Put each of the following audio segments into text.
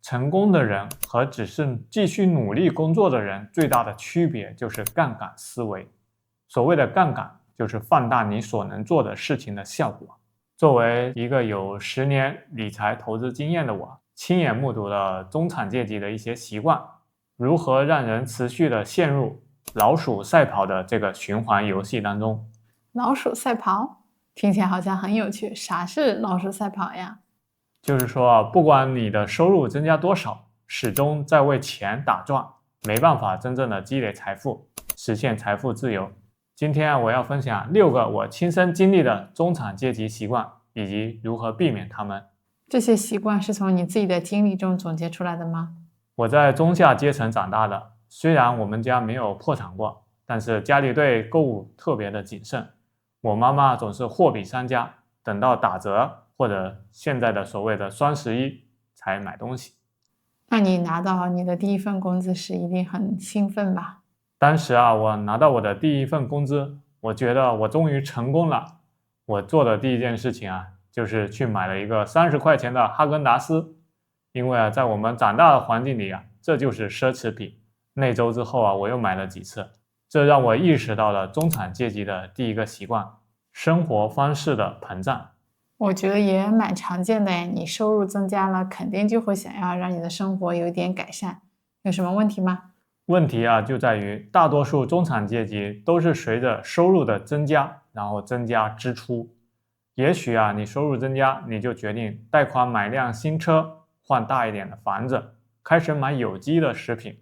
成功的人和只是继续努力工作的人最大的区别就是杠杆思维。所谓的杠杆就是放大你所能做的事情的效果。作为一个有10年理财投资经验的我，亲眼目睹了中产阶级的一些习惯，如何让人持续的陷入老鼠赛跑的这个循环游戏当中。老鼠赛跑听起来好像很有趣，啥是老鼠赛跑呀？就是说，不管你的收入增加多少，始终在为钱打转，没办法真正的积累财富，实现财富自由。今天我要分享6个我亲身经历的中产阶级习惯，以及如何避免它们。这些习惯是从你自己的经历中总结出来的吗？我在中下阶层长大的，虽然我们家没有破产过，但是家里对购物特别的谨慎。我妈妈总是货比三家，等到打折或者现在的所谓的双11才买东西。那你拿到你的第一份工资时一定很兴奋吧？当时我拿到我的第一份工资，我觉得我终于成功了。我做的第一件事情就是去买了一个30块钱的哈根达斯，因为在我们长大的环境里这就是奢侈品。那周之后我又买了几次，这让我意识到了中产阶级的第一个习惯：生活方式的膨胀。我觉得也蛮常见的呀，你收入增加了，肯定就会想要让你的生活有点改善，有什么问题吗？问题就在于大多数中产阶级都是随着收入的增加，然后增加支出。也许你收入增加，你就决定贷款买辆新车，换大一点的房子，开始买有机的食品。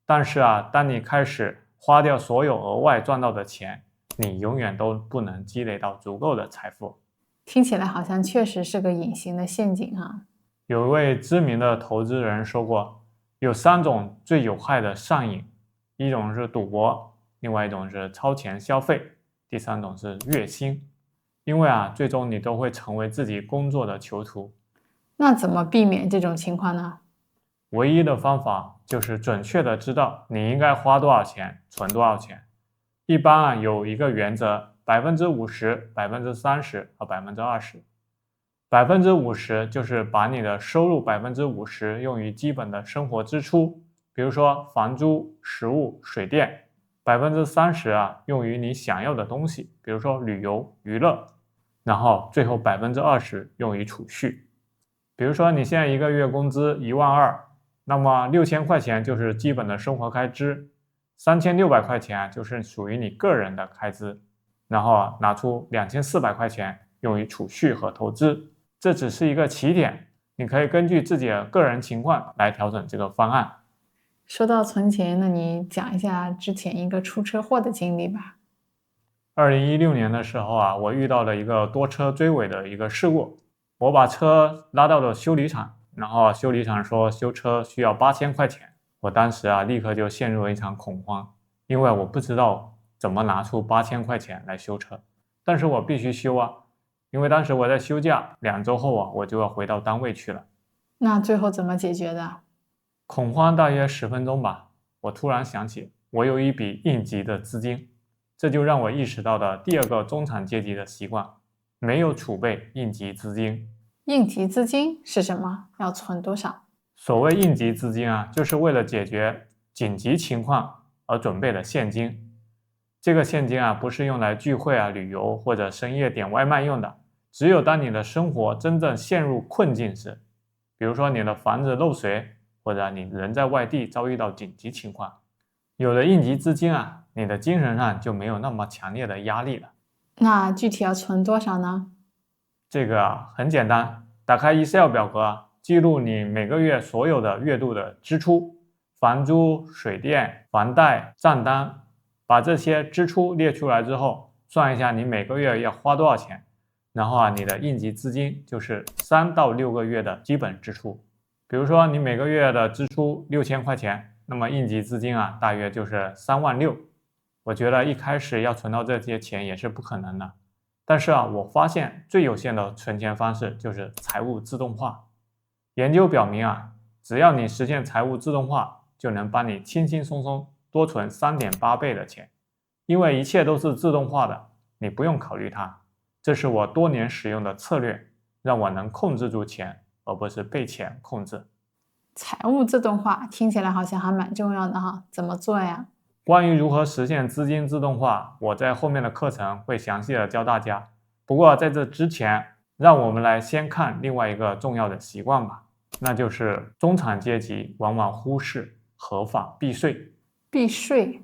但是当你开始花掉所有额外赚到的钱，你永远都不能积累到足够的财富。听起来好像确实是个隐形的陷阱有一位知名的投资人说过，有3种最有害的上瘾，一种是赌博，另外一种是超前消费，第3种是月薪。因为最终你都会成为自己工作的囚徒。那怎么避免这种情况呢？唯一的方法就是准确的知道你应该花多少钱，存多少钱。一般有一个原则，50%、30%和20%。50%就是把你的收入50%用于基本的生活支出，比如说房租、食物、水电。30%用于你想要的东西，比如说旅游、娱乐。然后最后20%用于储蓄。比如说你现在一个月工资12000，那么6000块钱就是基本的生活开支，3600块钱就是属于你个人的开支，然后拿出2400块钱用于储蓄和投资。这只是一个起点，你可以根据自己的个人情况来调整这个方案。说到存钱，那你讲一下之前一个出车祸的经历吧。2016年的时候我遇到了一个多车追尾的一个事故。我把车拉到了修理厂，然后修理厂说修车需要8000块钱。我当时立刻就陷入了一场恐慌，因为我不知道怎么拿出8000块钱来修车，但是我必须修因为当时我在休假，2周后我就要回到单位去了。那最后怎么解决的？恐慌大约10分钟吧，我突然想起我有一笔应急的资金，这就让我意识到了第2个中产阶级的习惯：没有储备应急资金。应急资金是什么？要存多少？所谓应急资金就是为了解决紧急情况而准备的现金。这个现金不是用来聚会旅游或者深夜点外卖用的，只有当你的生活真正陷入困境时，比如说你的房子漏水，或者你人在外地遭遇到紧急情况，有了应急资金你的精神上就没有那么强烈的压力了。那具体要存多少呢？这个很简单，打开 Excel 表格记录你每个月所有的月度的支出，房租、水电、房贷、账单，把这些支出列出来之后，算一下你每个月要花多少钱，然后你的应急资金就是3到6个月的基本支出。比如说你每个月的支出6000块钱，那么应急资金大约就是36000。我觉得一开始要存到这些钱也是不可能的，但是我发现最有限的存钱方式就是财务自动化。研究表明只要你实现财务自动化，就能帮你轻轻松松多存3.8倍的钱，因为一切都是自动化的，你不用考虑它。这是我多年使用的策略，让我能控制住钱，而不是被钱控制。财务自动化听起来好像还蛮重要的哈，怎么做呀？关于如何实现资金自动化，我在后面的课程会详细的教大家。不过在这之前，让我们来先看另外一个重要的习惯吧，那就是中产阶级往往忽视合法避税。避税，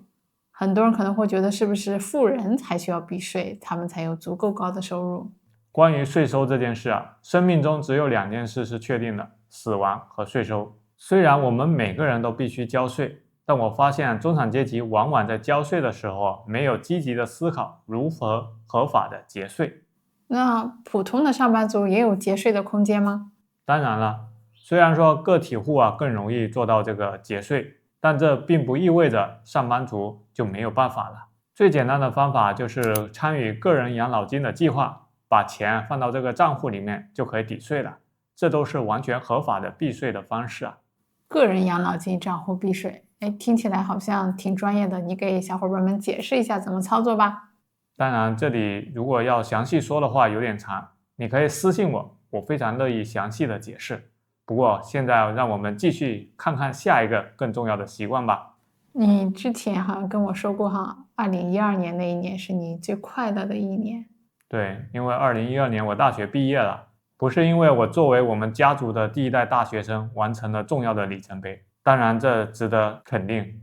很多人可能会觉得是不是富人才需要避税，他们才有足够高的收入？关于税收这件事啊，生命中只有2件事是确定的，死亡和税收。虽然我们每个人都必须交税，但我发现中产阶级往往在交税的时候没有积极的思考如何合法的节税。那普通的上班族也有节税的空间吗？当然了，虽然说个体户啊更容易做到这个节税，但这并不意味着上班族就没有办法了。最简单的方法就是参与个人养老金的计划，把钱放到这个账户里面就可以抵税了，这都是完全合法的避税的方式啊。个人养老金账户避税，听起来好像挺专业的，你给小伙伴们解释一下怎么操作吧。当然，这里如果要详细说的话有点长，你可以私信我，我非常乐意详细的解释。不过现在让我们继续看看下一个更重要的习惯吧。你之前好像跟我说过哈，2012年那一年是你最快乐的一年。对，因为2012年我大学毕业了，不是因为我作为我们家族的第一代大学生完成了重要的里程碑，当然这值得肯定，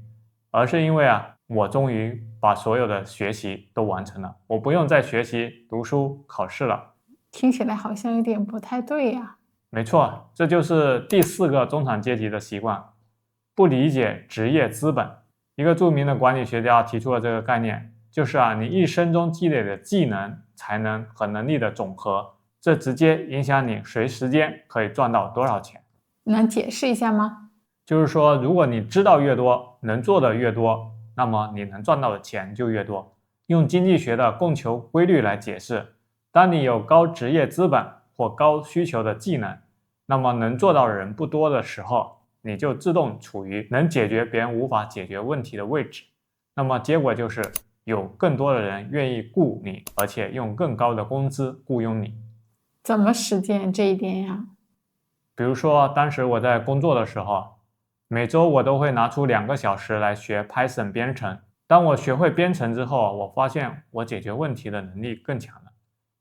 而是因为我终于把所有的学习都完成了，我不用再学习、读书、考试了。听起来好像有点不太对呀。没错，这就是第4个中产阶级的习惯，不理解职业资本。一个著名的管理学家提出了这个概念，就是你一生中积累的技能、才能和能力的总和，这直接影响你随时间可以赚到多少钱。能解释一下吗？就是说，如果你知道越多，能做的越多，那么你能赚到的钱就越多。用经济学的供求规律来解释，当你有高职业资本或高需求的技能，那么能做到的人不多的时候，你就自动处于能解决别人无法解决问题的位置。那么结果就是有更多的人愿意雇你，而且用更高的工资雇佣你。怎么实践这一点呀？比如说，当时我在工作的时候，每周我都会拿出2个小时来学 Python 编程。当我学会编程之后，我发现我解决问题的能力更强了。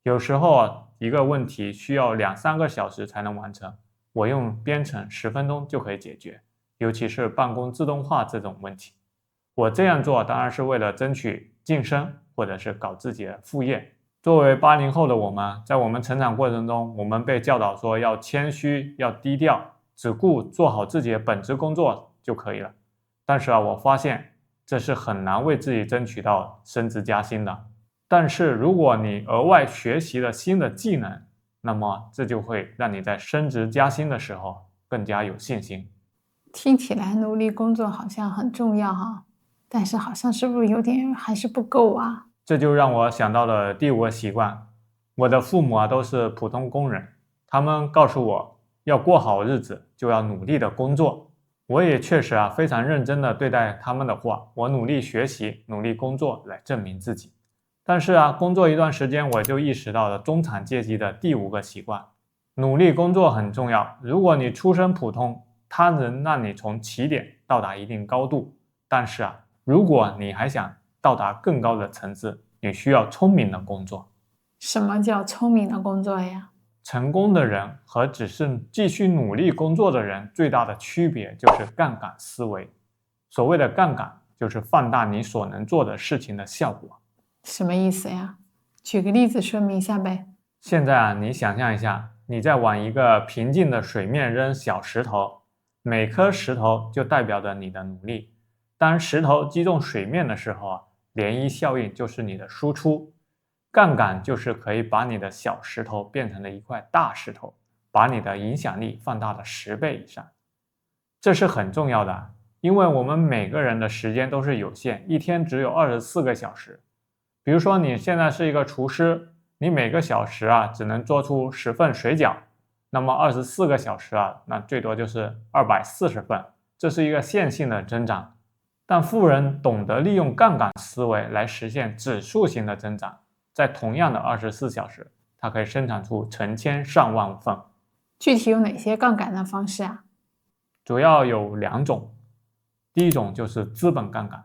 有时候一个问题需要2-3个小时才能完成，我用编程10分钟就可以解决，尤其是办公自动化这种问题。我这样做当然是为了争取晋升，或者是搞自己的副业。作为80后的我们，在我们成长过程中，我们被教导说要谦虚，要低调，只顾做好自己的本职工作就可以了。但是我发现这是很难为自己争取到升职加薪的。但是如果你额外学习了新的技能，那么这就会让你在升职加薪的时候更加有信心。听起来努力工作好像很重要哈，但是好像是不是有点还是不够啊？这就让我想到了第5个习惯。我的父母都是普通工人，他们告诉我要过好日子就要努力的工作。我也确实非常认真的对待他们的话，我努力学习，努力工作来证明自己。但是工作一段时间，我就意识到了中产阶级的第5个习惯。努力工作很重要，如果你出身普通，它能让你从起点到达一定高度。但是如果你还想到达更高的层次，你需要聪明的工作。什么叫聪明的工作呀？成功的人和只是继续努力工作的人最大的区别就是杠杆思维。所谓的杠杆就是放大你所能做的事情的效果。什么意思呀？举个例子说明一下呗。现在你想象一下，你在往一个平静的水面扔小石头，每颗石头就代表着你的努力。当石头击中水面的时候涟漪效应就是你的输出。杠杆就是可以把你的小石头变成了一块大石头，把你的影响力放大了10倍以上。这是很重要的，因为我们每个人的时间都是有限，一天只有24个小时。比如说你现在是一个厨师，你每个小时只能做出10份水饺，那么24个小时那最多就是240份，这是一个线性的增长。但富人懂得利用杠杆思维来实现指数型的增长，在同样的24小时，它可以生产出成千上万份。具体有哪些杠杆的方式啊？主要有2种，第一种就是资本杠杆，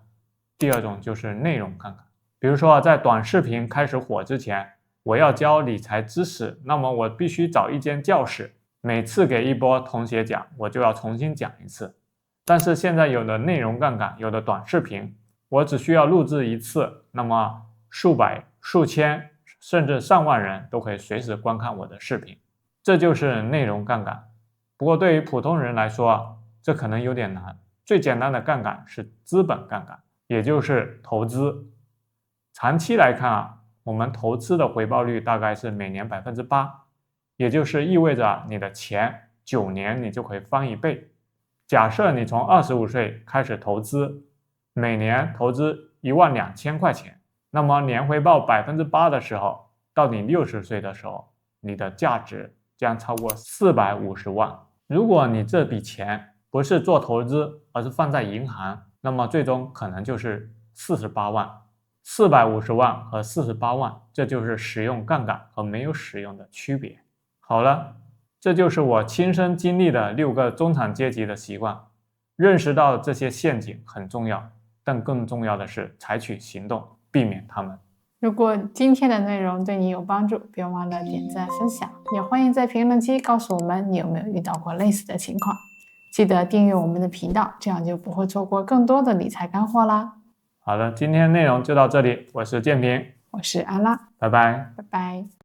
第二种就是内容杠杆。比如说在短视频开始火之前，我要教理财知识，那么我必须找一间教室，每次给一波同学讲，我就要重新讲一次。但是现在有的内容杠杆，有的短视频，我只需要录制一次，那么数百、数千甚至上万人都可以随时观看我的视频，这就是内容杠杆。不过对于普通人来说，这可能有点难。最简单的杠杆是资本杠杆，也就是投资。长期来看我们投资的回报率大概是每年 8%， 也就是意味着你的钱9年你就可以翻1倍。假设你从25岁开始投资，每年投资12000块钱，那么年回报 8% 的时候，到你60岁的时候，你的价值将超过450万。如果你这笔钱不是做投资，而是放在银行，那么最终可能就是48万。450万和48万，这就是使用杠杆和没有使用的区别。好了，这就是我亲身经历的6个中产阶级的习惯。认识到这些陷阱很重要，但更重要的是采取行动，避免它们。如果今天的内容对你有帮助，别忘了点赞分享，也欢迎在评论区告诉我们你有没有遇到过类似的情况。记得订阅我们的频道，这样就不会错过更多的理财干货啦。好的，今天内容就到这里，我是建平，我是安拉，拜拜。拜拜。